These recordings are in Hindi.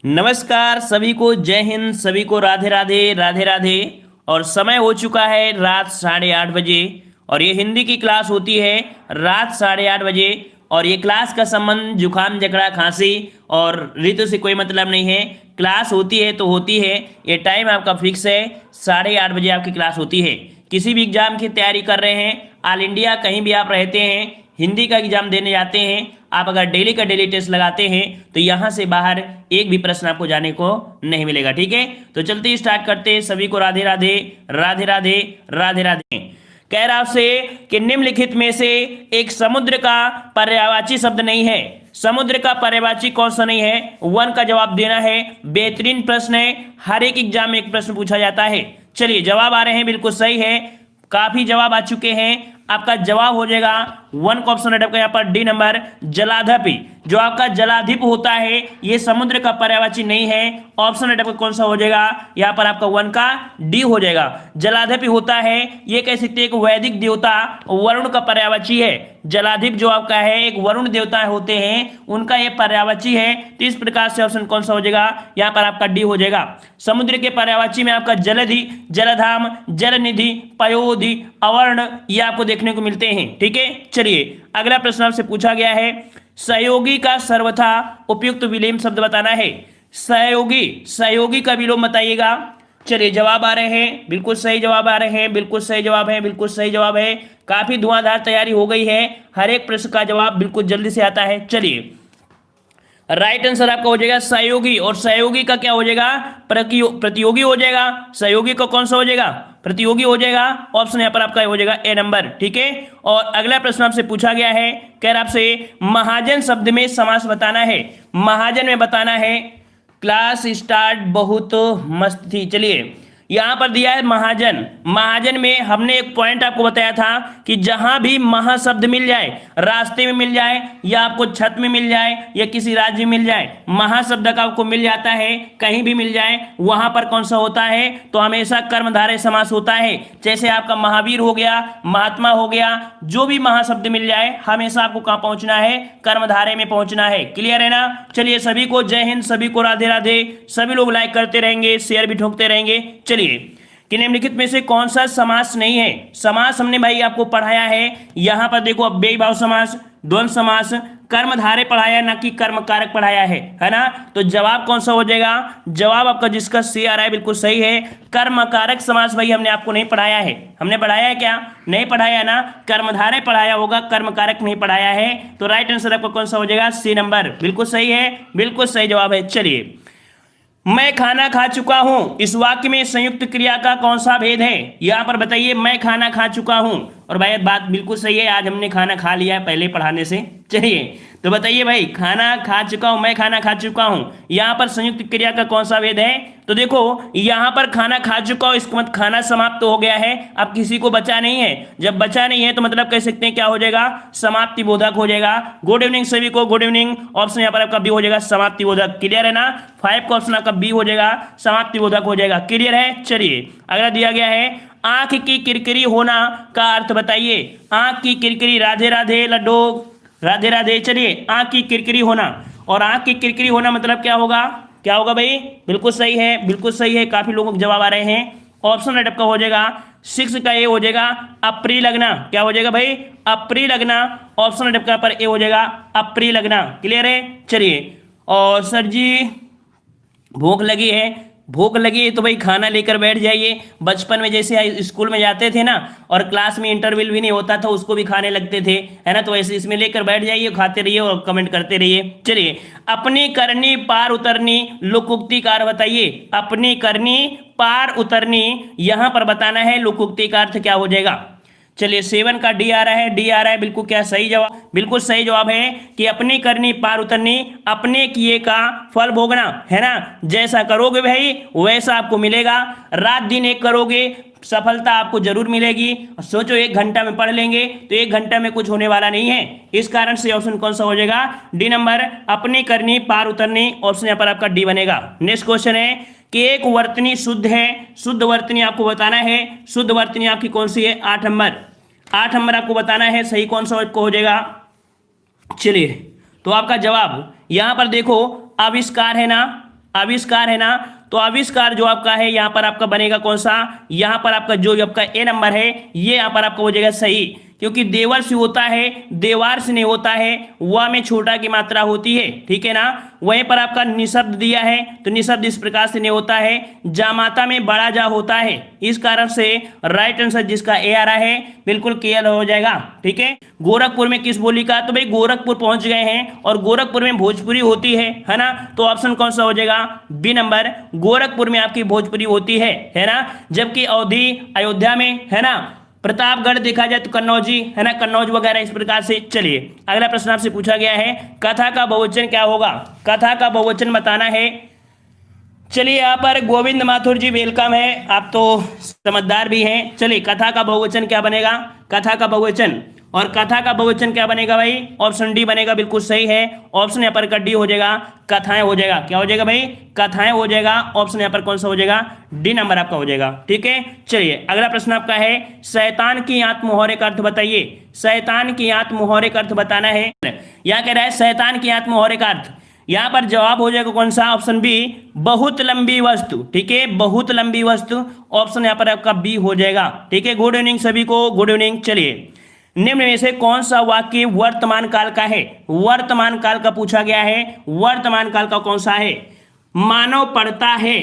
नमस्कार सभी को, जय हिंद। सभी को राधे राधे राधे राधे। और समय हो चुका है रात 8:30 बजे। और ये हिंदी की क्लास होती है रात 8:30 बजे। और ये क्लास का संबंध जुकाम जकड़ा खांसी और ऋतु से कोई मतलब नहीं है। क्लास होती है तो होती है। ये टाइम आपका फिक्स है, 8:30 बजे आपकी क्लास होती है। किसी भी एग्जाम की तैयारी कर रहे हैं, ऑल इंडिया कहीं भी आप रहते हैं, हिंदी का एग्जाम देने जाते हैं, आप अगर डेली का डेली टेस्ट लगाते हैं तो यहाँ से बाहर एक भी प्रश्न आपको जाने को नहीं मिलेगा। ठीक है, तो चलते ही स्टार्ट करते हैं। सभी को राधे राधे राधे राधे राधे राधे। कह रहा आपसे कि निम्नलिखित में से एक समुद्र का पर्यायवाची शब्द नहीं है। समुद्र का पर्यायवाची कौन सा नहीं है, वन का जवाब देना है। बेहतरीन प्रश्न है, हर एक एग्जाम में एक प्रश्न पूछा जाता है। चलिए जवाब आ रहे हैं, बिल्कुल सही है, काफी जवाब आ चुके हैं। आपका जवाब हो जाएगा वन का ऑप्शन यहाँ पर डी नंबर, जलाधिपि। जो आपका जलाधिप होता है ये समुद्र का पर्यायवाची नहीं है। ऑप्शन नंबर कौन सा हो जाएगा, यहाँ पर आपका वन का डी हो जाएगा। जलाधिपि होता है, ये कह सकते हैं एक वैदिक देवता वरुण का पर्यायवाची है। जलाधिप जो आपका है एक वरुण देवता होते हैं, उनका ये पर्यायवाची है। तो इस प्रकार से ऑप्शन कौन सा हो जाएगा, यहाँ पर आपका डी हो जाएगा। समुद्र के पर्यायवाची में आपका जलधि, जलधाम, जलनिधि, पयोधि, अवर्ण ये आपको देखने को मिलते हैं। ठीक है, चलिए अगला प्रश्न आपसे पूछा गया है, सहयोगी का सर्वथा उपयुक्त विलोम शब्द बताना है। सहयोगी, सहयोगी का विलोम बताइएगा। चलिए जवाब आ रहे हैं, बिल्कुल सही जवाब आ रहे हैं, बिल्कुल सही जवाब है, बिल्कुल सही जवाब है। काफी धुआंधार तैयारी हो गई है, हर एक प्रश्न का जवाब बिल्कुल जल्दी से आता है। चलिए राइट आंसर आपका हो जाएगा सहयोगी। और सहयोगी का क्या हो जाएगा, प्रतियोगी हो जाएगा। सहयोगी का कौन सा हो जाएगा, प्रतियोगी हो जाएगा। ऑप्शन यहाँ पर आपका हो जाएगा ए नंबर। ठीक है, और अगला प्रश्न आपसे पूछा गया है, कह रहा आपसे महाजन शब्द में समास बताना है। महाजन में बताना है। क्लास स्टार्ट बहुत मस्त थी। चलिए यहां पर दिया है महाजन। महाजन में हमने एक पॉइंट आपको बताया था कि जहां भी महा शब्द मिल जाए, रास्ते में मिल जाए या आपको छत में मिल जाए या किसी राज्य में मिल जाए, महा शब्द का आपको मिल जाता है, कहीं भी मिल जाए, वहां पर कौन सा होता है, तो हमेशा कर्मधारय समास होता है। जैसे आपका महावीर हो गया, महात्मा हो गया, जो भी महा शब्द मिल जाए हमेशा आपको कहां पहुंचना है, कर्मधारय में पहुंचना है। क्लियर है ना। चलिए सभी को जय हिंद, सभी को राधे राधे। सभी लोग लाइक करते रहेंगे, शेयर भी ठोकते रहेंगे। चलिए कि निम्नलिखित में से कौन सा समास नहीं है। समास हमने भाई आपको पढ़ाया है, यहां पर देखो अव्ययी भाव समास, द्वंद्व समास, कर्मधारय पढ़ाया ना कि कर्म कारक पढ़ाया है ना। तो जवाब कौन सा हो जाएगा, जवाब आपका जिसका सी आ रहा है बिल्कुल सही है। कर्म कारक समास भाई हमने आपको नहीं पढ़ाया है। हमने पढ़ाया है क्या, नहीं पढ़ाया ना। कर्मधारय पढ़ाया होगा, कर्म कारक नहीं पढ़ाया है। तो राइट आंसर आपका कौन सा हो जाएगा, सी नंबर। बिल्कुल सही है, बिल्कुल सही जवाब है। चलिए मैं खाना खा चुका हूं, इस वाक्य में संयुक्त क्रिया का कौन सा भेद है, यहां पर बताइए। मैं खाना खा चुका हूं, और भाई बात बिल्कुल सही है, आज हमने खाना खा लिया है पहले पढ़ाने से। चलिए तो बताइए भाई, खाना खा चुका हूं, मैं खाना खा चुका हूं, यहां पर संयुक्त क्रिया का कौन सा भेद है। तो देखो यहां पर खाना खा चुका हूं, इसका मतलब खाना समाप्त हो गया है, अब किसी को बचा नहीं है। जब बचा नहीं है तो मतलब कह सकते हैं क्या हो जाएगा, समाप्ति बोधक हो जाएगा। गुड इवनिंग सभी को, गुड इवनिंग। ऑप्शन यहाँ पर आपका बी हो जाएगा, समाप्ति बोधक। क्लियर है ना। 5 का ऑप्शन आपका बी हो जाएगा, समाप्ति बोधक हो जाएगा। क्लियर है। चलिए अगला दिया गया है, आंख की किरकिरी होना का अर्थ बताइए। आंख की किरकिरी, राधे राधे लड्डू, राधे राधे। चलिए आंख की किरकिरी होना, और आंख की किरकिरी होना मतलब क्या होगा, क्या होगा भाई, बिल्कुल सही है, बिल्कुल सही है। काफी लोगों के जवाब आ रहे हैं। ऑप्शन राइट आपका हो जाएगा 6 का ए हो जाएगा, अप्रिय लगना। क्या हो जाएगा भाई, अप्रिय लगना। ऑप्शन राइट आपका पर ए हो जाएगा, अप्रिय लगना। क्लियर है। चलिए और सर जी भूख लगी है, भूख लगी है तो भाई खाना लेकर बैठ जाइए। बचपन में जैसे स्कूल में जाते थे ना, और क्लास में इंटरवल भी नहीं होता था, उसको भी खाने लगते थे, है ना। तो ऐसे इसमें लेकर बैठ जाइए, खाते रहिए और कमेंट करते रहिए। चलिए अपनी करनी पार उतरनी, लोकोक्ति कार बताइए। अपनी करनी पार उतरनी, यहां पर बताना है लोकोक्ति का अर्थ क्या हो जाएगा। चलिए 7 का डी आ रहा है, डी आ रहा है, बिल्कुल क्या सही जवाब, बिल्कुल सही जवाब है कि अपनी करनी पार उतरनी, अपने किए का फल भोगना, है ना। जैसा करोगे भाई वैसा आपको मिलेगा। रात दिन एक करोगे, सफलता आपको जरूर मिलेगी। सोचो 1 घंटा में पढ़ लेंगे तो 1 घंटा में कुछ होने वाला नहीं है। इस कारण से ऑप्शन कौन सा हो जाएगा, डी नंबर, अपनी करनी पार उतरनी। ऑप्शन यहाँ पर आपका डी बनेगा। नेक्स्ट क्वेश्चन है कि एक वर्तनी शुद्ध है, शुद्ध वर्तनी आपको बताना है। शुद्ध वर्तनी आपकी कौन सी है, 8 नंबर। 8 नंबर आपको बताना है, सही कौन सा आपको हो जाएगा। चलिए तो आपका जवाब यहां पर देखो, आविष्कार है ना, आविष्कार है ना, तो आविष्कार जो आपका है यहाँ पर आपका बनेगा कौन सा, यहाँ पर आपका जो आपका ए नंबर है ये यहाँ पर आपका हो जाएगा सही, क्योंकि देवर से होता है, देवार से नहीं होता है, व में छोटा की मात्रा होती है, ठीक है ना। वहीं पर आपका निशब्द दिया है, तो निशब्द इस प्रकार से नहीं होता है, जामाता में बड़ा जा होता है, इस कारण से राइट आंसर जिसका ए आ रहा है बिल्कुल क्लियर हो जाएगा, ठीक है। गोरखपुर में किस बोली का, तो भाई गोरखपुर पहुंच गए हैं और गोरखपुर में भोजपुरी होती है ना, तो ऑप्शन कौन सा हो जाएगा, बी नंबर, गोरखपुर में आपकी भोजपुरी होती है ना। जबकि अवधि अयोध्या में है ना, प्रतापगढ़ देखा जाए तो कन्नौजी है ना, कन्नौज वगैरह इस प्रकार से। चलिए अगला प्रश्न आपसे पूछा गया है, कथा का बहुवचन क्या होगा, कथा का बहुवचन बताना है। चलिए यहाँ पर गोविंद माथुर जी वेलकम है, आप तो समझदार भी हैं। चलिए कथा का बहुवचन क्या बनेगा, कथा का बहुवचन, और कथा का बहुवचन क्या बनेगा भाई, ऑप्शन डी बनेगा, बिल्कुल सही है। ऑप्शन यहाँ पर का डी हो जाएगा, कथाएं हो जाएगा, क्या हो जाएगा भाई, कथाएं हो जाएगा। ऑप्शन यहाँ पर कौन सा हो जाएगा, डी नंबर आपका हो जाएगा, ठीक है। चलिए अगला प्रश्न आपका है, शैतान की आंत मुहावरे का अर्थ बताइए, शैतान की आंत मुहावरे का अर्थ बताना है। यहाँ कह रहा है शैतान की आंत मुहावरे का अर्थ, यहाँ पर जवाब हो जाएगा कौन सा, ऑप्शन बी, बहुत लंबी वस्तु, ठीक है, बहुत लंबी वस्तु। ऑप्शन यहाँ पर आपका बी हो जाएगा, ठीक है। गुड इवनिंग सभी को, गुड इवनिंग। चलिए निम्न में से कौन सा वाक्य वर्तमान काल का है, वर्तमान काल का पूछा गया है, वर्तमान काल का कौन सा है, मानव पढ़ता है,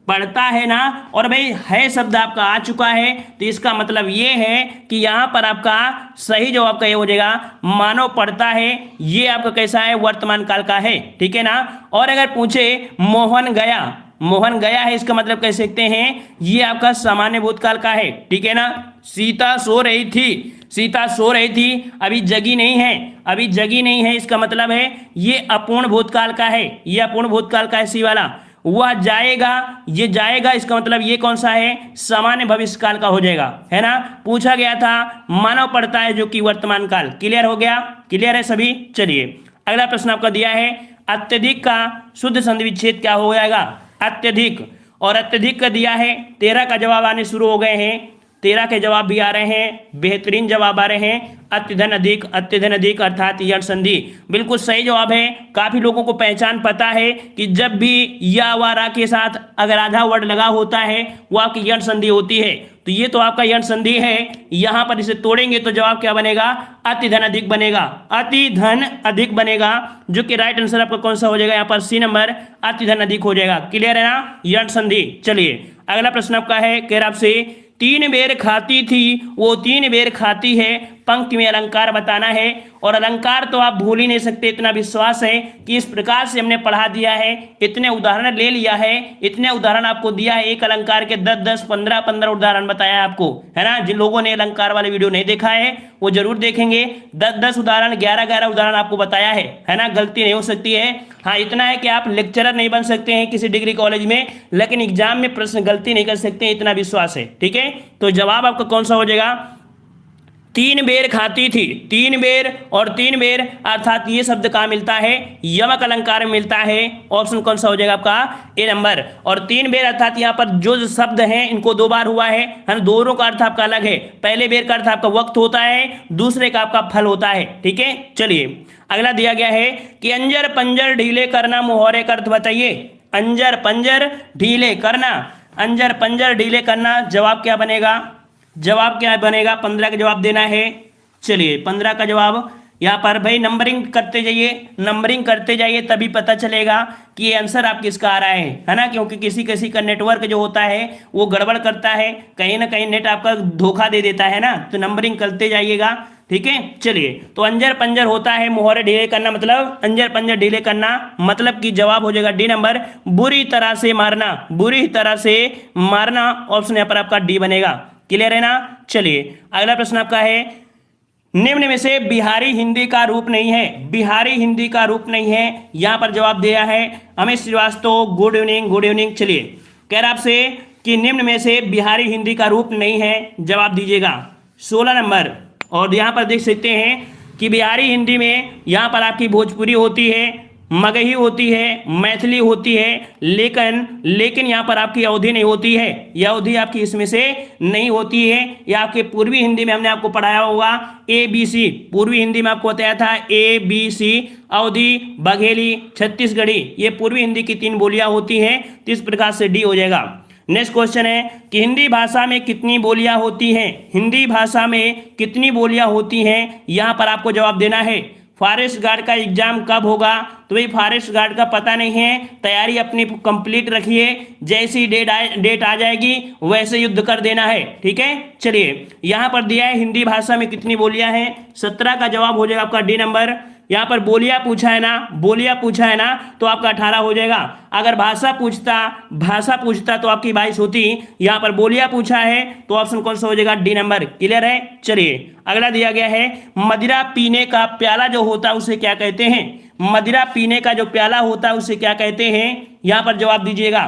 पढ़ता है ना, और भाई है शब्द आपका आ चुका है, तो इसका मतलब ये है कि यहाँ पर आपका सही जवाब का ये हो जाएगा, मानव पढ़ता है, ये आपका कैसा है, वर्तमान काल का है, ठीक है ना। और अगर पूछे मोहन गया, मोहन गया है, इसका मतलब कह सकते हैं ये आपका सामान्य भूतकाल का है, ठीक है ना। सीता सो रही थी, सीता सो रही थी, अभी जगी नहीं है, अभी जगी नहीं है, इसका मतलब है ये अपूर्ण भूतकाल का है, ये अपूर्ण भूतकाल का है, सी वाला। वह जाएगा, ये जाएगा, इसका मतलब ये कौन सा है, सामान्य भविष्य काल का हो जाएगा, है ना। पूछा गया था मानव पढ़ता है, जो कि वर्तमान काल। क्लियर हो गया, क्लियर है सभी। चलिए अगला प्रश्न आपका दिया है, अत्यधिक का शुद्ध संधि विच्छेद क्या हो जाएगा, अत्यधिक, और अत्यधिक का दिया है, 13 का जवाब आने शुरू हो गए हैं, 13 के जवाब भी आ रहे हैं, बेहतरीन जवाब आ रहे हैं। अत्यधन अधिक, अत्यधन अधिक अर्थात यण संधि, बिल्कुल सही जवाब है। काफी लोगों को पहचान पता है कि जब भी या व रा के साथ अगर आधा वर्ड लगा होता है वो आपकी यण संधि होती है, तो ये तो आपका यण संधि है। यहाँ पर इसे तोड़ेंगे तो जवाब क्या बनेगा, अतिधन अधिक बनेगा, अतिधन अधिक बनेगा, जो कि राइट आंसर आपका कौन सा हो जाएगा, यहाँ पर सी नंबर, अतिधन अधिक हो जाएगा। क्लियर है ना, यण संधि। चलिए अगला प्रश्न आपका है, कह रहा आपसे 3 बेर खाती थी, वो 3 बेर खाती है, पंक्ति में अलंकार बताना है। और अलंकार तो आप भूल ही नहीं सकते, इतना विश्वास है कि इस प्रकार से हमने पढ़ा दिया है, इतने उदाहरण ले लिया है, इतने उदाहरण आपको दिया है, एक अलंकार के 10-10, 15-15 उदाहरण बताया है आपको, है ना। जिन लोगों ने अलंकार वाले वीडियो नहीं देखा है वो जरूर देखेंगे, 10-10 उदाहरण, 11-11 उदाहरण आपको बताया है ना, गलती नहीं हो सकती है। हाँ इतना है कि आप लेक्चरर नहीं बन सकते हैं किसी डिग्री कॉलेज में, लेकिन एग्जाम में प्रश्न गलती नहीं कर सकते, इतना विश्वास है, ठीक है। तो जवाब आपका कौन सा हो जाएगा, 3 बेर खाती थी, 3 बेर और 3 बेर अर्थात ये शब्द कहाँ मिलता है, यमक अलंकार में मिलता है। ऑप्शन कौन सा हो जाएगा आपका, ए नंबर। और 3 बेर अर्थात यहाँ पर जो शब्द हैं इनको 2 बार हुआ है, दोनों का अर्थ आपका अलग है। पहले बेर का अर्थ आपका वक्त होता है, दूसरे का आपका फल होता है, ठीक है। चलिए अगला दिया गया है कि अंजर पंजर ढीले करना मुहावरे का अर्थ बताइए, अंजर पंजर ढीले करना, अंजर पंजर ढीले करना, जवाब क्या बनेगा, जवाब क्या बनेगा, 15 का जवाब देना है। चलिए 15 का जवाब यहाँ पर भाई नंबरिंग करते जाइए, नंबरिंग करते जाइए, तभी पता चलेगा कि ये आंसर आप किसका आ रहा है ना। क्योंकि किसी किसी का नेटवर्क जो होता है वो गड़बड़ करता है, कहीं ना कहीं नेट आपका धोखा दे देता है ना, तो नंबरिंग करते जाइएगा, ठीक है। चलिए तो अंजर पंजर होता है मुहावरे ढीले करना, मतलब अंजर पंजर ढीले करना, मतलब कि जवाब हो जाएगा डी नंबर, बुरी तरह से मारना, बुरी तरह से मारना। ऑप्शन यहाँ पर आपका डी बनेगा। क्लियर है ना। चलिए अगला प्रश्न आपका है, निम्न में से बिहारी हिंदी का रूप नहीं है, बिहारी हिंदी का रूप नहीं है, यहां पर जवाब दिया है Amit Srivastava, good evening, good evening. चलिए कह रहा आपसे कि निम्न में से बिहारी हिंदी का रूप नहीं है, जवाब दीजिएगा 16 नंबर। और यहां पर देख सकते हैं कि बिहारी हिंदी में यहां पर आपकी भोजपुरी होती है, मगही होती है, मैथिली होती है, लेकिन यहाँ पर आपकी अवधी नहीं होती है, यह अवधि आपकी इसमें से नहीं होती है। यह आपके पूर्वी हिंदी में हमने आपको पढ़ाया होगा ABC, पूर्वी हिंदी में आपको बताया था ABC, अवधी, बघेली, छत्तीसगढ़ी, ये पूर्वी हिंदी की 3 बोलियां होती हैं। तो इस प्रकार से डी हो जाएगा। नेक्स्ट क्वेश्चन है कि हिंदी भाषा में कितनी बोलियां होती हैं, हिंदी भाषा में कितनी बोलियां होती हैं, यहां पर आपको जवाब देना है। फॉरेस्ट गार्ड का एग्जाम कब होगा, तो भाई फॉरेस्ट गार्ड का पता नहीं है, तैयारी अपनी कंप्लीट रखिए, जैसी डेट आ जाएगी वैसे युद्ध कर देना है, ठीक है। चलिए यहां पर दिया है हिंदी भाषा में कितनी बोलियां हैं, 17 का जवाब हो जाएगा आपका डी नंबर। यहाँ पर बोलियां पूछा है ना, तो आपका 18 हो जाएगा। अगर भाषा पूछता तो आपकी 22 होती। यहाँ पर बोलियां पूछा है तो ऑप्शन कौन सा हो जाएगा, डी नंबर। क्लियर है। चलिए अगला दिया गया है मदिरा पीने का प्याला जो होता है उसे क्या कहते हैं, मदिरा पीने का जो प्याला होता है उसे क्या कहते हैं, यहाँ पर जवाब दीजिएगा।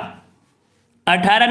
18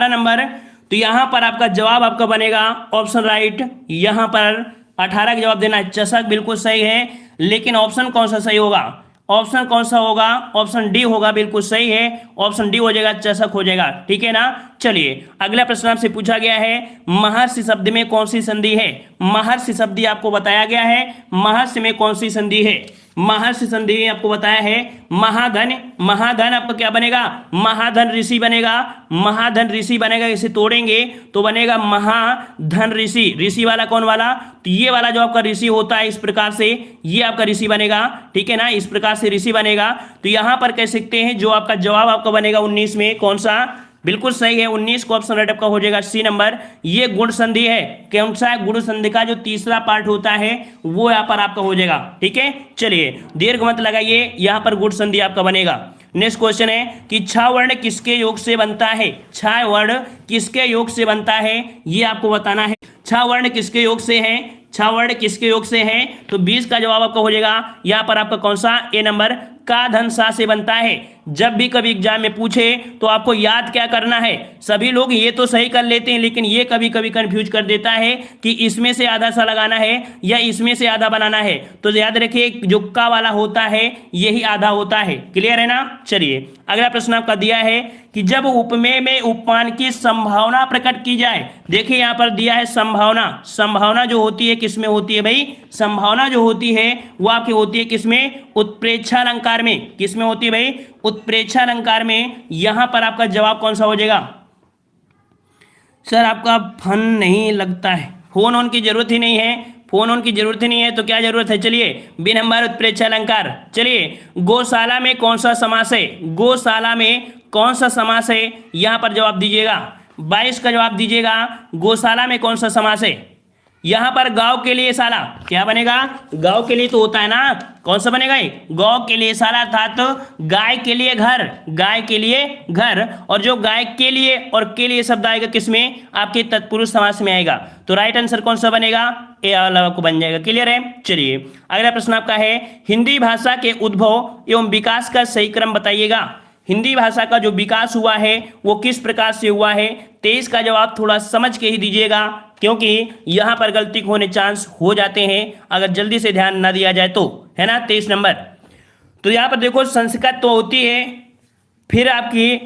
नंबर। तो यहाँ पर आपका जवाब आपका बनेगा ऑप्शन राइट, यहाँ पर 18 का जवाब देना है। चषक बिल्कुल सही है, लेकिन ऑप्शन कौन सा सही होगा, ऑप्शन कौन सा होगा, ऑप्शन डी होगा, बिल्कुल सही है, ऑप्शन डी हो जाएगा, चषक हो जाएगा, ठीक है ना। चलिए अगला प्रश्न आपसे पूछा गया है महर्षि शब्द में कौन सी संधि है, महर्षि शब्द आपको बताया गया है, महर्षि में कौन सी संधि है, महर्षि संधि आपको बताया है महाधन, महाधन आपका क्या बनेगा, महाधन ऋषि बनेगा, महाधन ऋषि बनेगा, इसे तोड़ेंगे तो बनेगा महाधन ऋषि, ऋषि वाला कौन वाला, तो ये वाला जो आपका ऋषि होता है इस प्रकार से ये आपका ऋषि बनेगा, ठीक है ना, इस प्रकार से ऋषि बनेगा। तो यहां पर कह सकते हैं जो आपका जवाब आपका बनेगा 19 में कौन सा, बिल्कुल सही है 19 को ऑप्शन राइट आपका हो जाएगा सी नंबर। ये गुण संधि है, कौन सा है, गुण संधि का जो तीसरा पार्ट होता है वो यहाँ पर आपका हो जाएगा, ठीक है। चलिए दीर्घ मत लगाइए, यहाँ पर गुण संधि आपका बनेगा। नेक्स्ट क्वेश्चन है कि छह वर्ण किसके योग से बनता है, छह वर्ण किसके योग से बनता है, ये आपको बताना है। छह वर्ण किसके योग से है, छह वर्ण किसके योग से है, तो 20 का जवाब आपका हो जाएगा। यहाँ पर आपका कौन सा, ए नंबर, का धन सा से बनता है। जब भी कभी एग्जाम में पूछे तो आपको याद क्या करना है, सभी लोग ये तो सही कर लेते हैं लेकिन ये कभी कभी कंफ्यूज कर देता है कि इसमें से आधा सा लगाना है या इसमें से आधा बनाना है, तो याद रखिए जो का वाला होता है यही आधा होता है। क्लियर है ना। चलिए अगला प्रश्न आपका दिया है कि जब उपमेय में उपमान की संभावना प्रकट की जाए, देखिए यहाँ पर दिया है संभावना, संभावना जो होती है किसमें होती है भाई, संभावना जो होती है वो आपकी होती है किसमें, उत्प्रेक्षालंकार में, किसमें होती है भाई, उत्प्रेक्षालंकार में। यहां पर आपका जवाब कौन सा हो जाएगा, सर आपका फन नहीं लगता है, फोन ऑन की जरूरत ही नहीं है, फोन ऑन की जरूरत ही नहीं है तो क्या जरूरत है, चलिए बी नंबर उत्प्रेक्षालंकार। चलिए गौशाला में कौन सा समास है, गौशाला में कौन सा समास है, यहां पर जवाब दीजिएगा। 22 का जवाब दीजिएगा, गौशाला में कौन सा समास है। यहां पर गांव के लिए शाला क्या बनेगा, गांव के लिए तो होता है ना, कौन सा बनेगा, गांव के लिए शाला था तो गाय के लिए घर, गाय के लिए घर, और जो गाय के लिए और के लिए शब्द आएगा किसमें, आपके तत्पुरुष समास में आएगा। तो राइट आंसर कौन सा बनेगा, ए वाला को बन जाएगा। क्लियर है। चलिए अगला प्रश्न आपका है हिंदी भाषा के उद्भव एवं विकास का सही क्रम बताइएगा। हिंदी भाषा का जो विकास हुआ है वो किस प्रकार से हुआ है। 23 का जवाब थोड़ा समझ के ही दीजिएगा क्योंकि यहां पर गलती होने चांस हो जाते हैं अगर जल्दी से ध्यान ना दिया जाए तो, है ना। 23 नंबर, तो यहां पर देखो संस्कृत तो होती है, फिर आपकी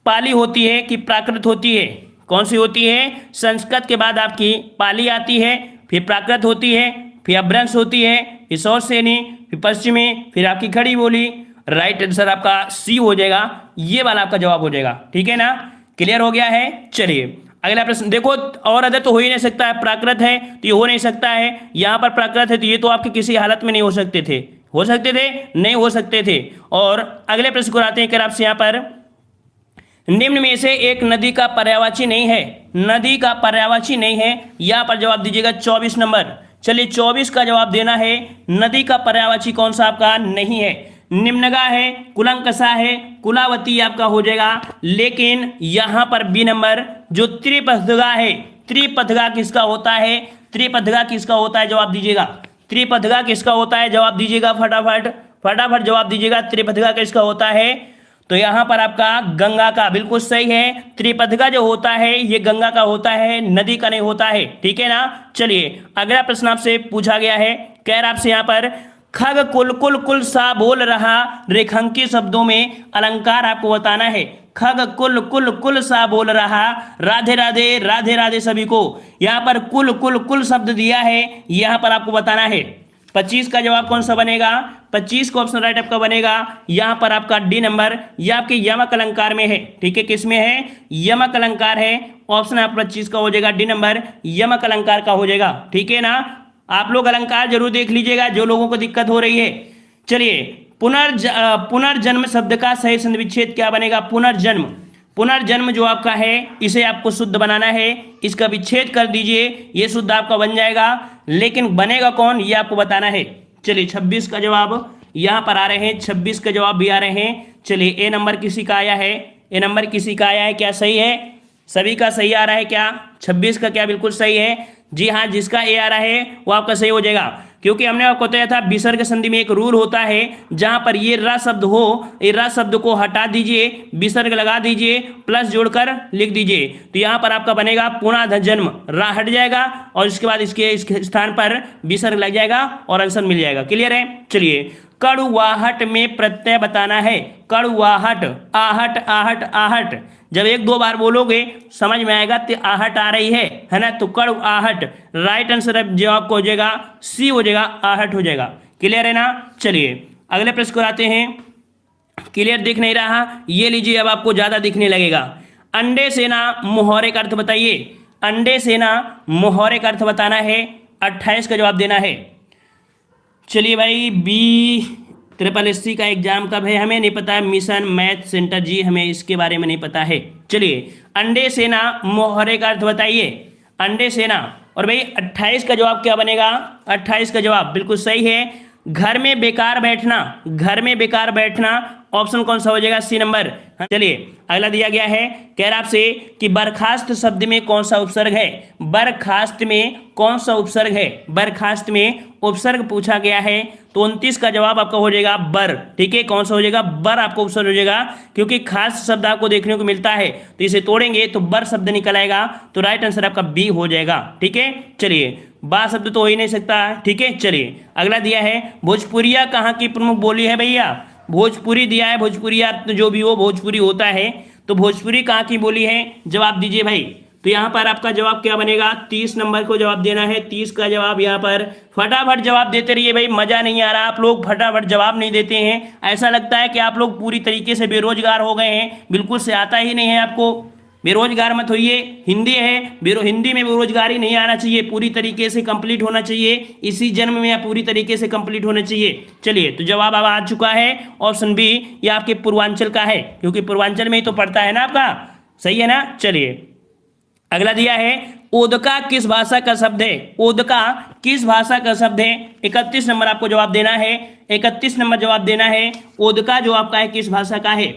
पाली होती है कि प्राकृत होती है, कौन सी होती है, संस्कृत के बाद आपकी पाली आती है, फिर प्राकृत होती है, फिर अपभ्रंश होती है, फिर सौरसेनी, फिर पश्चिमी, फिर आपकी खड़ी बोली। राइट आंसर आपका सी हो जाएगा, ये वाला आपका जवाब हो जाएगा, ठीक है ना। क्लियर हो गया है। चलिए अगला प्रश्न देखो, और अदर तो हो ही नहीं सकता है, प्राकृत है तो ये हो नहीं सकता है, यहां पर प्राकृत है तो ये तो आपके किसी हालत में नहीं हो सकते थे, हो सकते थे नहीं हो सकते थे। और अगले प्रश्न को आते हैं कि आपसे यहां पर निम्न में से एक नदी का पर्यायवाची नहीं है, नदी का पर्यायवाची नहीं है, यहां पर जवाब दीजिएगा 24 नंबर। चलिए 24 का जवाब देना है, नदी का पर्यायवाची कौन सा आपका नहीं है, निम्नगा है, कुलंकषा है, कुलावती आपका हो जाएगा। लेकिन यहां पर बी नंबर जो त्रिपथगा है, त्रिपथगा किसका होता है, त्रिपथगा किसका होता है, जवाब दीजिएगा। त्रिपथगा किसका होता है, जवाब दीजिएगा फटाफट फटाफट जवाब दीजिएगा। त्रिपथगा किसका होता है, तो यहां पर आपका गंगा का, बिल्कुल सही है। त्रिपथगा जो होता है ये गंगा का होता है, नदी का नहीं होता है, ठीक है ना। चलिए अगला प्रश्न आपसे पूछा गया है, कह रहा आपसे यहां पर खग कुल कुल कुल सा बोल रहा, रेखांकित शब्दों में अलंकार आपको बताना है। खग कुल कुल कुल सा बोल रहा, राधे राधे राधे राधे सभी को। यहां पर कुल कुल कुल शब्द दिया है, यहां पर आपको बताना है। 25 का जवाब कौन सा बनेगा? 25 का ऑप्शन राइट आपका बनेगा यहां पर आपका डी नंबर। यह आपके यमक अलंकार में है, ठीक है, किसमें है? यमक अलंकार है। ऑप्शन आप 25 का हो जाएगा डी नंबर, यमक अलंकार का हो जाएगा, ठीक है ना। आप लोग अलंकार जरूर देख लीजिएगा जो लोगों को दिक्कत हो रही है। चलिए, पुनर्जन्म शब्द का सही संधि विच्छेद क्या बनेगा? पुनर्जन्म। पुनर्जन्म जो आपका है इसे आपको शुद्ध बनाना है, इसका विच्छेद कर दीजिए, ये शुद्ध आपका बन जाएगा। लेकिन बनेगा कौन, ये आपको बताना है। चलिए, 26 का जवाब यहां पर आ रहे हैं, 26 का जवाब भी आ रहे हैं। चलिए, ए नंबर किसी का आया है, ए नंबर किसी का आया है, क्या सही है? सभी का सही आ रहा है क्या? 26 का क्या बिल्कुल सही है? जी हाँ, जिसका ए आ रहा है वो आपका सही हो जाएगा, क्योंकि हमने आपको बताया था विसर्ग संधि में एक रूल होता है, जहां पर ये रा शब्द हो, ये रा शब्द को हटा दीजिए, विसर्ग लगा दीजिए, प्लस जोड़कर लिख दीजिए। तो यहां पर आपका बनेगा पुनः जन्म, रा हट जाएगा और इसके बाद इसके स्थान पर विसर्ग लग जाएगा और आंसर मिल जाएगा। क्लियर है? चलिए, कड़ुवाहट में प्रत्यय बताना है। कड़ुवाहट, आहट आहट आहट, जब एक दो बार बोलोगे समझ में आएगा तो आहट आ रही है ना। तो कड़ुआहट, राइट आंसर जवाब को हो जाएगा सी हो जाएगा, आहट हो जाएगा। क्लियर है ना? चलिए, अगले प्रश्न को आते हैं। क्लियर दिख नहीं रहा, ये लीजिए, अब आपको ज्यादा दिखने लगेगा। अंडे से ना मुहावरे का अर्थ बताइए। अंडे से ना मुहावरे का अर्थ बताना है, 28 का जवाब देना है। चलिए भाई, BSSC का एग्जाम कब है हमें नहीं पता है। मिशन मैथ सेंटर जी, हमें इसके बारे में नहीं पता है। चलिए, अंडे सेना मुहावरे का अर्थ बताइए। अंडे सेना, और भाई 28 का जवाब क्या बनेगा? 28 का जवाब बिल्कुल सही है, घर में बेकार बैठना। घर में बेकार बैठना, ऑप्शन कौन सा हो जाएगा? C number. चलिए, अगला दिया गया है, कह रहा आपसे कि बर्खास्त शब्द में कौन सा उपसर्ग है? बर्खास्त में कौन सा उपसर्ग है? बर्खास्त में उपसर्ग पूछा गया है, तो 29 का जवाब आपका हो जाएगा बर, ठीक है। कौन सा हो जाएगा? बर आपको उपसर्ग हो जाएगा, क्योंकि खास शब्द आपको देखने को मिलता है, तो इसे तोड़ेंगे तो बर शब्द निकल आएगा, तो राइट आंसर आपका बी हो जाएगा, ठीक है। चलिए, बा शब्द तो हो ही नहीं सकता, ठीक है। चलिए, अगला दिया है, भोजपुरिया कहाँ की प्रमुख बोली है भैया? भोजपुरी दिया है, भोजपुरिया जो भी हो भोजपुरी होता है, तो भोजपुरी कहाँ की बोली है? जवाब दीजिए भाई। तो यहाँ पर आपका जवाब क्या बनेगा? 30 नंबर को जवाब देना है। 30 का जवाब यहाँ पर, फटाफट जवाब देते रहिए भाई, मजा नहीं आ रहा, आप लोग फटाफट जवाब नहीं देते हैं, ऐसा लगता है कि आप लोग पूरी तरीके से बेरोजगार हो गए हैं, बिल्कुल से आता ही नहीं है आपको। बेरोजगार मत होइए, हिंदी है, हिंदी में बेरोजगारी नहीं आना चाहिए, पूरी तरीके से कंप्लीट होना चाहिए, इसी जन्म में या पूरी तरीके से कंप्लीट होना चाहिए। चलिए, तो जवाब अब आ चुका है, ऑप्शन बी, ये आपके पूर्वांचल का है, क्योंकि पूर्वांचल में ही तो पड़ता है ना आपका, सही है ना। चलिए, अगला दिया है, ओदका किस भाषा का शब्द है? ओदका किस भाषा का शब्द है? 31 नंबर आपको जवाब देना है, 31 नंबर जवाब देना है। ओदका जो आपका है किस भाषा का है?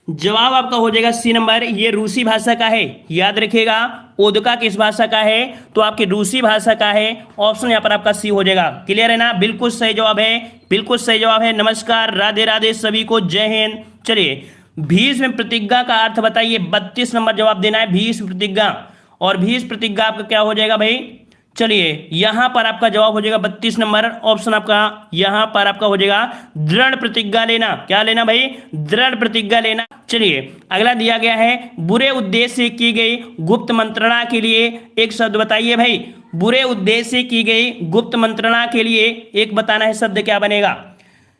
जवाब आपका हो जाएगा सी नंबर, ये रूसी भाषा का है, याद रखिएगा। ओदका किस भाषा का है? तो आपकी रूसी भाषा का है, ऑप्शन यहाँ पर आपका सी हो जाएगा। क्लियर है ना? बिल्कुल सही जवाब है, बिल्कुल सही जवाब है। नमस्कार, राधे राधे सभी को, जय हिंद। चलिए, भीष्म प्रतिज्ञा का अर्थ बताइए, 32 नंबर जवाब देना है, भीष्म प्रतिज्ञा। और भीष्म प्रतिज्ञा आपका क्या हो जाएगा भाई? चलिए, यहां पर आपका जवाब हो जाएगा 32 नंबर, ऑप्शन आपका यहां पर आपका हो जाएगा दृढ़ प्रतिज्ञा लेना। क्या लेना भाई? दृढ़ प्रतिज्ञा लेना। चलिए, अगला दिया गया है, बुरे उद्देश्य से की गई गुप्त मंत्रणा के लिए एक शब्द बताइए भाई। बुरे उद्देश्य से की गई गुप्त मंत्रणा के लिए एक बताना है, शब्द क्या बनेगा?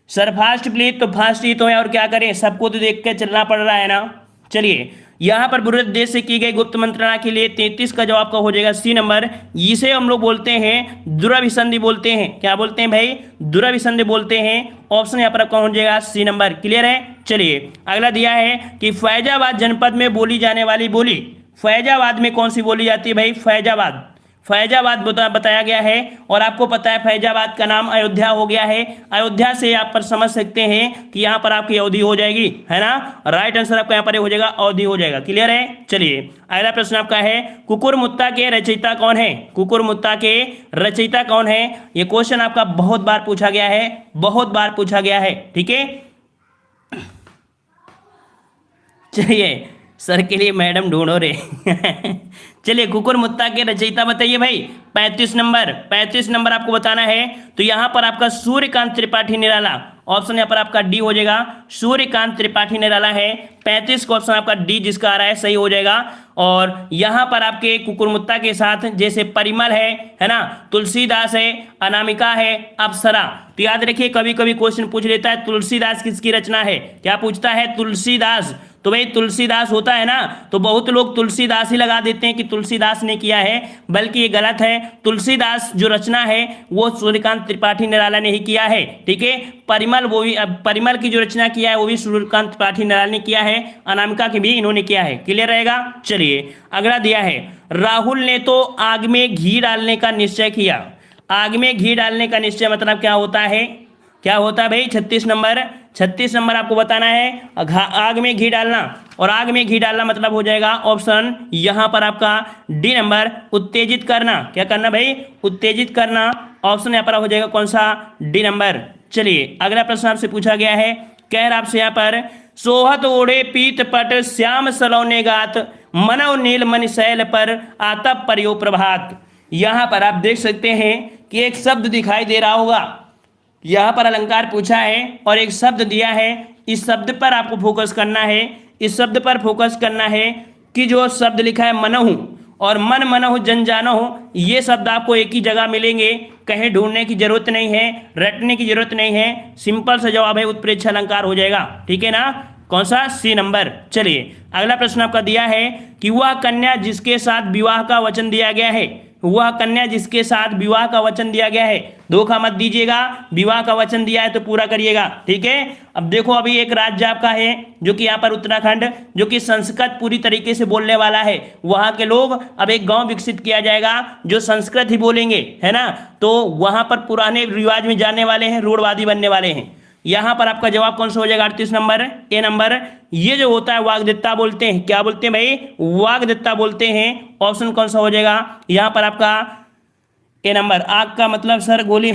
सर फास्ट प्लीज, तो फास्ट ही तो है, और क्या करें, सबको तो देख के चलना पड़ रहा है ना। चलिए, यहां पर बुरे उद्देश्य से की गई गुप्त मंत्रणा के लिए 33 का जवाब का हो जाएगा सी नंबर। इसे हम लोग बोलते हैं दुराभिसंधि बोलते हैं। क्या बोलते हैं भाई? दुराभिसंधि बोलते हैं, ऑप्शन यहाँ पर आपका हो जाएगा सी नंबर। क्लियर है? चलिए, अगला दिया है कि फैजाबाद जनपद में बोली जाने वाली बोली, फैजाबाद में कौन सी बोली जाती है भाई? फैजाबाद, फैजाबाद बताया गया है, और आपको पता है फैजाबाद का नाम अयोध्या हो गया है। अयोध्या से आप पर समझ सकते हैं कि यहाँ पर आपकी अवधि हो जाएगी, है ना। राइट आंसर आपका यहाँ पर हो जाएगा, अवधि हो जाएगा। क्लियर है? चलिए, अगला प्रश्न आपका है, कुकुरमुत्ता के रचयिता कौन है? कुकुरमुत्ता के रचयिता कौन है? ये क्वेश्चन आपका बहुत बार पूछा गया है, बहुत बार पूछा गया है, ठीक है। चलिए, सर के लिए मैडम ढूंढो रे। चलिए, कुकुर मुत्ता के रचयिता बताइए भाई। 35 नंबर आपको बताना है। तो यहां पर आपका सूर्यकांत त्रिपाठी निराला, ऑप्शन यहां पर आपका डी हो जाएगा। सूर्यकांत त्रिपाठी निराला है। 35 का ऑप्शन आपका डी जिसका आ रहा है सही हो जाएगा। और यहां पर आपके कुकुरमुत्ता के साथ जैसे परिमल है ना, तुलसीदास है, अनामिका है, अप्सरा। तो याद रखिए, कभी कभी क्वेश्चन पूछ लेता है तुलसीदास किसकी रचना है, क्या पूछता है, तुलसीदास। तो भाई तुलसीदास होता है ना, तो बहुत लोग तुलसीदास ही लगा देते हैं कि तुलसीदास ने किया है, बल्कि ये गलत है। तुलसीदास जो रचना है वो सूर्यकांत त्रिपाठी निराला ने ही किया है। ठीक है, परिमल वो भी, परिमल की जो रचना किया है वो भी सूर्यकांत त्रिपाठी निराला ने किया है। अनामिका की भी इन्होंने किया है। क्लियर रहेगा। चलिए, अगला दिया है, राहुल ने तो आग में घी डालने का निश्चय किया। आग में घी डालने का निश्चय मतलब क्या होता है, क्या होता है भाई। 36 नंबर आपको बताना है। आग में घी डालना, और आग में घी डालना मतलब हो जाएगा ऑप्शन यहां पर आपका डी नंबर, उत्तेजित करना। क्या करना भाई, उत्तेजित करना। ऑप्शन यहां पर हो जाएगा कौन सा, डी नंबर। चलिए, अगला प्रश्न आपसे पूछा गया है, कह रहा आपसे यहां पर, सोहत ओढ़े पीत पट श्याम सलौने गात, मनव नील मन शैल पर आतप परियो प्रभात। यहां पर आप देख सकते हैं कि एक शब्द दिखाई दे रहा होगा। यहां पर अलंकार पूछा है और एक शब्द दिया है। इस शब्द पर आपको फोकस करना है। इस शब्द पर फोकस करना है कि जो शब्द लिखा है मनहु और मन मनहु जन जानहु, ये शब्द आपको एक ही जगह मिलेंगे। कहीं ढूंढने की जरूरत नहीं है, रटने की जरूरत नहीं है। सिंपल सा जवाब है, उत्प्रेक्ष अलंकार हो जाएगा। ठीक है ना, कौन सा, सी नंबर। चलिए, अगला प्रश्न आपका दिया है कि वह कन्या जिसके साथ विवाह का वचन दिया गया है, वह कन्या जिसके साथ विवाह का वचन दिया गया है। धोखा मत दीजिएगा, विवाह का वचन दिया है तो पूरा करिएगा। ठीक है, अब देखो, अभी एक राज्य आपका है जो कि यहाँ पर उत्तराखंड, जो कि संस्कृत पूरी तरीके से बोलने वाला है। वहां के लोग, अब एक गांव विकसित किया जाएगा जो संस्कृत ही बोलेंगे, है ना। तो वहां पर पुराने रिवाज में जाने वाले हैं, रूढ़वादी बनने वाले हैं। यहां पर आपका जवाब कौन सा हो जाएगा, 38 नंबर, ए नंबर। ये जो होता है वाग्दत्ता बोलते हैं। क्या बोलते हैं भाई, वाग्दत्ता बोलते हैं। ऑप्शन कौन सा हो जाएगा यहां पर आपका, ए नंबर। आग का मतलब सर गोली।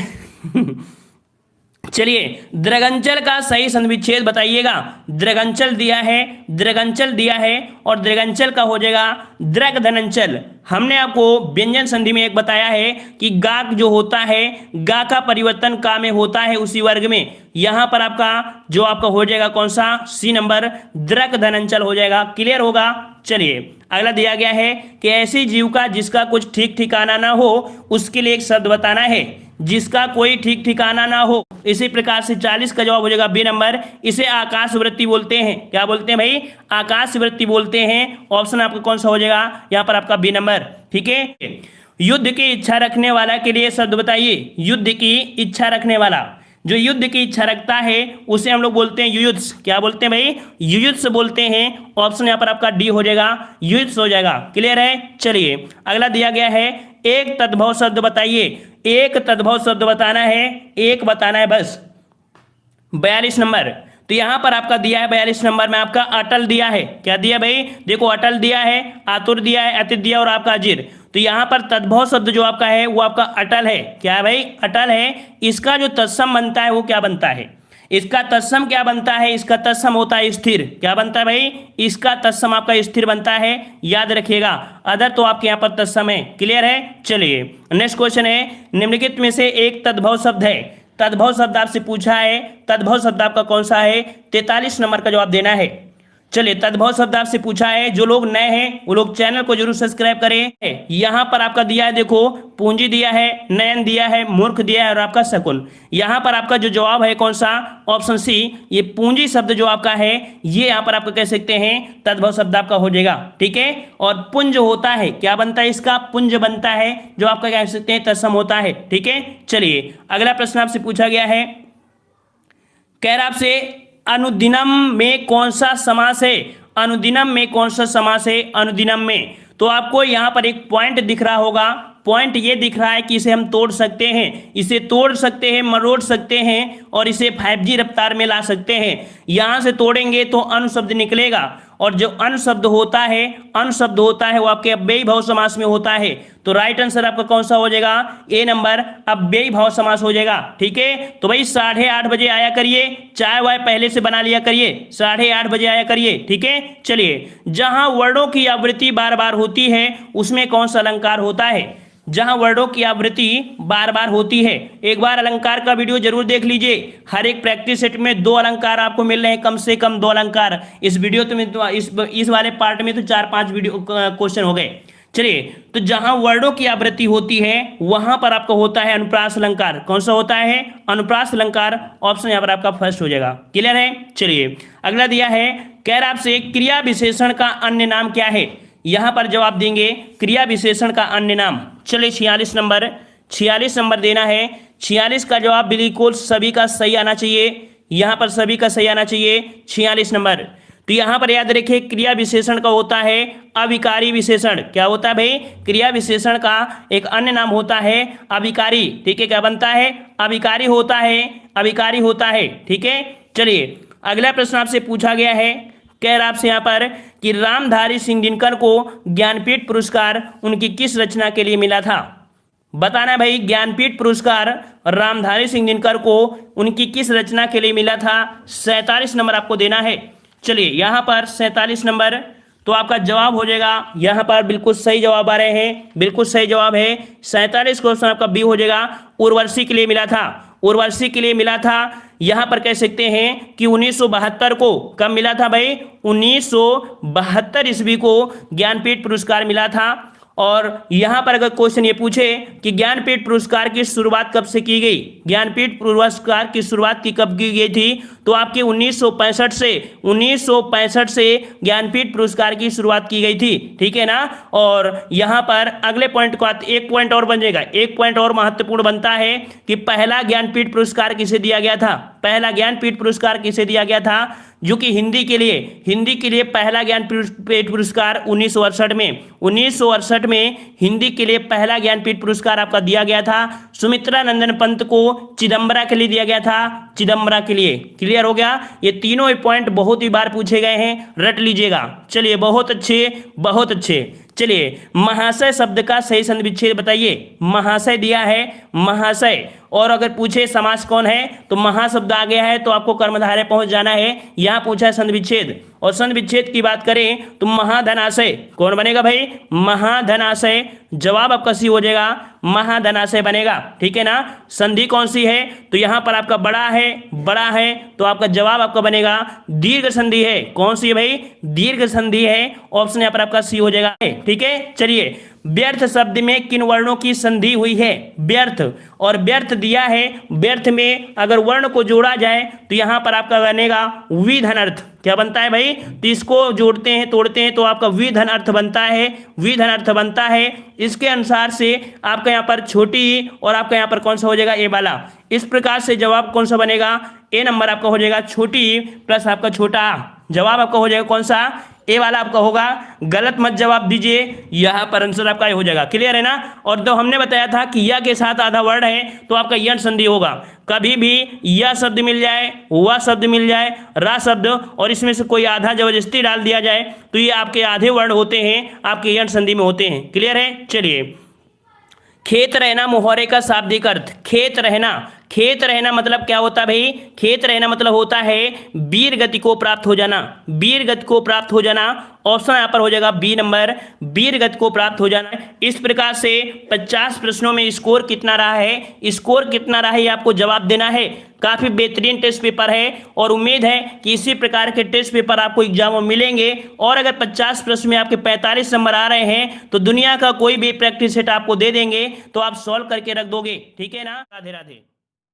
चलिए, दृगंचल का सही संविच्छेद बताइएगा। दृगंचल दिया है, दृगंचल दिया है, और दृगंचल का हो जाएगा द्रग धनंचल। हमने आपको व्यंजन संधि में एक बताया है कि गा जो होता है, गा का परिवर्तन का में होता है उसी वर्ग में। यहां पर आपका जो आपका हो जाएगा कौन सा, सी नंबर, द्रग धनंचल हो जाएगा। क्लियर होगा। चलिए, अगला दिया गया है कि ऐसी जीविका जिसका कुछ ठीक ठिकाना ना हो, उसके लिए एक शब्द बताना है। जिसका कोई ठीक ठिकाना ना हो। इसी प्रकार से 40 का जवाब हो जाएगा बी नंबर। इसे आकाश वृत्ति बोलते हैं। क्या बोलते हैं भाई, आकाश वृत्ति बोलते हैं। ऑप्शन आपका कौन सा हो जाएगा यहाँ पर आपका बी नंबर। ठीक है, युद्ध की इच्छा रखने वाला के लिए शब्द बताइए। युद्ध की इच्छा रखने वाला, जो युद्ध की इच्छा रखता है उसे हम लोग बोलते हैं युयुत्स। क्या बोलते हैं भाई, युयुत्स बोलते हैं। ऑप्शन यहाँ पर आपका डी हो जाएगा, युयुत्स हो जाएगा। क्लियर है। चलिए, अगला दिया गया है, एक तद्भव शब्द बताइए। एक तद्भव शब्द बताना है, एक बताना है बस। 42 नंबर, तो यहां पर आपका दिया है 42 नंबर में आपका अटल दिया है। क्या दिया भाई, देखो अटल दिया है, आतुर दिया है, अतिथ दिया और आपका अजीर। तो यहां पर तद्भव शब्द जो आपका है वो आपका अटल है। क्या है भाई, अटल है। इसका जो तत्सम बनता है वो क्या बनता है, इसका तत्सम क्या बनता है, इसका तत्सम होता है स्थिर। क्या बनता है भाई, इसका तत्सम आपका स्थिर बनता है, याद रखिएगा। अदर तो आपके यहाँ पर तत्सम है। क्लियर है। चलिए, नेक्स्ट क्वेश्चन है, निम्नलिखित में से एक तद्भव शब्द है। तद्भव शब्द आपसे पूछा है, तद्भव शब्द आपका कौन सा है, 43 नंबर का जवाब देना है। चलिए, तद्भव शब्द आपसे पूछा है। जो लोग नए हैं वो लोग चैनल को जरूर सब्सक्राइब करें। यहां पर आपका दिया है, देखो पूंजी दिया है, नयन दिया है, मूर्ख दिया है और आपका शकुन। यहां पर आपका जो जवाब है कौन सा, ऑप्शन सी। ये पूंजी शब्द जो आपका है ये यहां पर आपको कह सकते हैं तद्भव शब्द आपका हो जाएगा। ठीक है, और पुंज होता है, क्या बनता है इसका, पुंज बनता है, जो आपका कह सकते हैं तत्सम होता है। ठीक है। चलिए, अगला प्रश्न आपसे पूछा गया है, कह रहा आपसे अनुदिनम में कौन सा समास है। अनुदिनम में कौन सा समास है, अनुदिनम में। तो आपको यहां पर एक पॉइंट दिख रहा होगा। पॉइंट ये दिख रहा है कि इसे हम तोड़ सकते हैं, इसे तोड़ सकते हैं, मरोड़ सकते हैं और इसे 5G रफ्तार में ला सकते हैं। यहां से तोड़ेंगे तो अनु शब्द निकलेगा और जो अन शब्द होता है, अन शब्द होता है वो आपके अव्ययी भाव समास में होता है। तो राइट आंसर आपका कौन सा हो जाएगा? ए नंबर अव्ययी भाव समास हो जाएगा। ठीक है, तो भाई 8:30 बजे आया करिए, चाय वाय पहले से बना लिया करिए, 8:30 बजे आया करिए। ठीक है, चलिए, जहां वर्णों की आवृत्ति बार बार होती है उसमें कौन सा अलंकार होता है? जहां वर्णों की आवृत्ति बार बार होती है, एक बार अलंकार का वीडियो जरूर देख लीजिए। हर एक प्रैक्टिस सेट में 2 अलंकार आपको मिल रहे हैं, कम से कम 2 अलंकार। इस वीडियो तो इस वाले पार्ट में तो 4-5 वीडियो क्वेश्चन हो गए। चलिए, तो जहां वर्णों की आवृत्ति होती है वहां पर आपका होता है अनुप्रास अलंकार। कौन सा होता है? अनुप्रास अलंकार। ऑप्शन यहां पर आपका फर्स्ट हो जाएगा। क्लियर है? चलिए, अगला दिया है, कह रहा आपसे क्रिया विशेषण का अन्य नाम क्या है? यहां पर जवाब देंगे क्रिया विशेषण का अन्य नाम। चलिए, 46 नंबर देना है। 46 का जवाब बिल्कुल सभी का सही आना चाहिए, यहां पर सभी का सही आना चाहिए 46 नंबर। तो यहां पर याद रखिए क्रिया विशेषण का होता है अविकारी विशेषण। क्या होता है भाई? क्रिया विशेषण का एक अन्य नाम होता है अविकारी। ठीक है, क्या बनता है? अविकारी होता है, अविकारी होता है। ठीक है, चलिए, अगला प्रश्न आपसे पूछा गया है, कह रहा आपसे यहाँ पर कि रामधारी सिंह दिनकर को ज्ञानपीठ पुरस्कार उनकी किस रचना के लिए मिला था? बताना भाई, ज्ञानपीठ पुरस्कार रामधारी सिंह दिनकर को उनकी किस रचना के लिए मिला था? 47 नंबर आपको देना है। चलिए, यहाँ पर 47 नंबर, तो आपका जवाब हो जाएगा यहाँ पर बिल्कुल सही जवाब आ रहे हैं, बिल्कुल सही जवाब है 47। क्वेश्चन आपका बी हो जाएगा, उर्वशी के लिए मिला था, उर्वशी के लिए मिला था। यहां पर कह सकते हैं कि 1972 को, कब मिला था भाई? 1972 ईस्वी को ज्ञानपीठ पुरस्कार मिला था। और यहां पर अगर क्वेश्चन ये पूछे कि ज्ञानपीठ पुरस्कार की शुरुआत कब से की गई, ज्ञानपीठ पुरस्कार की शुरुआत की कब की गई थी, तो आपके 1965 से ज्ञानपीठ पुरस्कार की शुरुआत की गई थी। ठीक है ना? और यहां पर अगले पॉइंट को एक पॉइंट और बन जाएगा, एक पॉइंट और महत्वपूर्ण बनता है कि पहला ज्ञानपीठ पुरस्कार किसे दिया गया था? पहला ज्ञानपीठ पुरस्कार किसे दिया गया था? जो कि हिंदी के लिए पहला ज्ञानपीठ पुरस्कार 1968 में हिंदी के लिए पहला ज्ञानपीठ पुरस्कार आपका दिया गया था। सुमित्रा नंदन पंत को चिदम्बरा के लिए दिया गया था, चिदम्बरा के लिए। क्लियर हो गया? ये तीनों ही पॉइंट बहुत ही बार पूछे गए हैं, रट लीजिएगा। चलिए, बहुत अच्छे, बहुत अच्छे। चलिए, महाशय शब्द का सही संधि विच्छेद बताइए। महाशय दिया है, महाशय, और अगर पूछे समास कौन है तो महाशब्द आ गया है, तो आपको कर्मधारय पहुंच जाना है। यहां पूछा है संधि विच्छेद, और संधि विच्छेद की बात करें तो महाधनाशय कौन बनेगा भाई? महाधनाशय। जवाब आपका सी हो जाएगा, महाधनाशय बनेगा। ठीक है ना? संधि कौन सी है? तो यहां पर आपका बड़ा है, बड़ा है, तो आपका जवाब आपका बनेगा दीर्घ संधि है। कौन सी है भाई? दीर्घ संधि है। ऑप्शन यहां पर आपका सी हो जाएगा। ठीक है, चलिए, व्यर्थ शब्द में किन वर्णों की संधि हुई है? व्यर्थ, और व्यर्थ दिया है, व्यर्थ में अगर वर्ण को जोड़ा जाए तो यहां पर आपका बनेगा विधन अर्थ। क्या बनता है भाई? तो इसको जोड़ते हैं, तोड़ते हैं, तो आपका विधन अर्थ बनता है, विधन अर्थ बनता है। इसके अनुसार से आपका यहाँ पर छोटी, और आपका यहाँ पर कौन सा हो जाएगा? ए वाला। इस प्रकार से जवाब कौन सा बनेगा? ए नंबर आपका हो जाएगा छोटी प्लस आपका छोटा। जवाब आपका हो जाएगा कौन सा? ए वाला आपका होगा। गलत मत जवाब दीजिए, यहाँ पर आंसर आपका हो जाएगा। क्लियर है ना? और तो हमने बताया था कि या के साथ आधा वर्ड है तो आपका यण संधि होगा। कभी भी या शब्द मिल जाए, वह शब्द मिल जाए, रा शब्द, और इसमें से कोई आधा जबरदस्ती डाल दिया जाए तो ये आपके आधे वर्ण होते हैं, आपके यण संधि में होते हैं। क्लियर है? चलिए, खेत रहना मुहावरे का शाब्दिक अर्थ। खेत रहना, खेत रहना मतलब क्या होता है भाई? खेत रहना मतलब होता है वीर गति को प्राप्त हो जाना, वीर गति को प्राप्त हो जाना। ऑप्शन यहाँ पर हो जाएगा बी नंबर, वीर गति को प्राप्त हो जाना। इस प्रकार से 50 प्रश्नों में स्कोर कितना रहा है, स्कोर कितना रहा है ये आपको जवाब देना है। काफी बेहतरीन टेस्ट पेपर है, और उम्मीद है कि इसी प्रकार के टेस्ट पेपर आपको एग्जाम में मिलेंगे। और अगर 50 प्रश्न में आपके 45 नंबर आ रहे हैं तो दुनिया का कोई भी प्रैक्टिस सेट आपको दे देंगे, तो आप सॉल्व करके रख दोगे। ठीक है ना? राधे राधे।